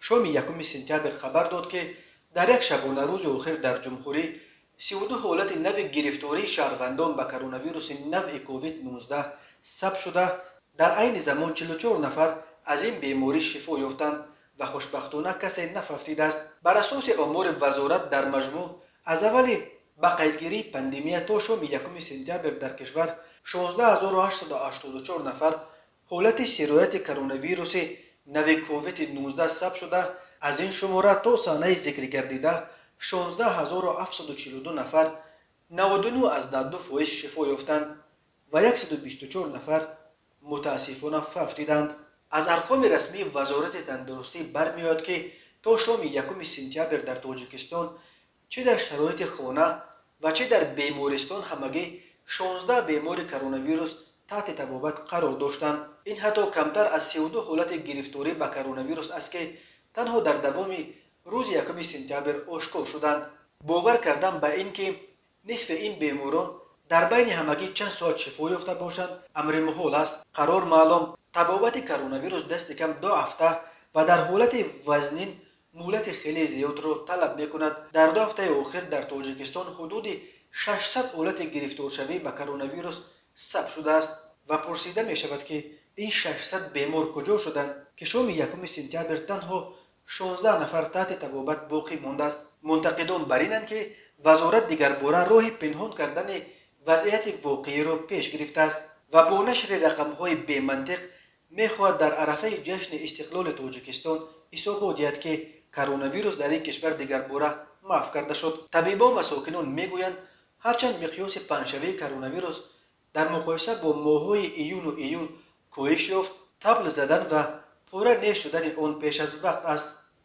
شام یکم سپتامبر خبر داد که در یک شبانه روز آخر در جمهوری 32 حالت نو گرفتاری شهروندان به کرونا ویروس نو کووید 19 ثبت شده. در عین زمان 44 نفر از این بیماری شفا یافتند و خوشبختانه کسی نففتیده است. بر اساس آمار وزارت در مجموع از اول به قیدگیری پاندمی تا شام یکم سپتامبر در کشور 16884 نفر حالت سرایت کرونا ویروس نو کووید 19 ثبت شده. از این شماره تا سانحه ذکر گردیده 16742 نفر 99.2% شفا یافتند و 124 نفر متاسفانه ففتیدند. از ارقام رسمی وزارت تندرستی برمیاد که تا شام یکم سپتامبر در تاجیکستان چه در شرایط خانه و چه در بیمارستان همگی 16 بیمار کرونا ویروس تحت طبابت قرار داشتند. این حتی کمتر از 32 حالت گرفتاری به کرونا ویروس است که تنها در دوام روز یکم سپتامبر آشکار شدند. باور کردن به این که نصف این بیماران در بین همگی چند ساعت شفا یافته باشند امر محال است. قرار معلوم طبابت کرونا ویروس دست کم 2 هفته و در حالت وزنین مهلت خیلی زیاد را طلب میکند. در 2 هفته آخر در تاجیکستان حدود 600 حالت گرفتار شوی به کرونا ویروس ثبت شده است و پرسیده می شود که این 600 بیمار کجا شدند که شام یکم سپتامبر تنها 16 نفر تحت طبابت باقی مانده است. منتقدان بر اینند که وزارت دیگر باره راه پنهان کردن وضعیت واقعی را پیش گرفته است و با نشر رقم‌های بی منطق می‌خواهد در عرفه جشن استقلال تاجیکستان اثبات دهد که کرونا ویروس در این کشور دیگر باره محو کرده شد. طبیبان و ساکنان میگویند هرچند مقیاس پنجشنبه کرونا ویروس در مقایسه با ماه‌های ایون و ایول کاهش یافت، طبل زدن و پوره نشدن آن پیش از وقت است.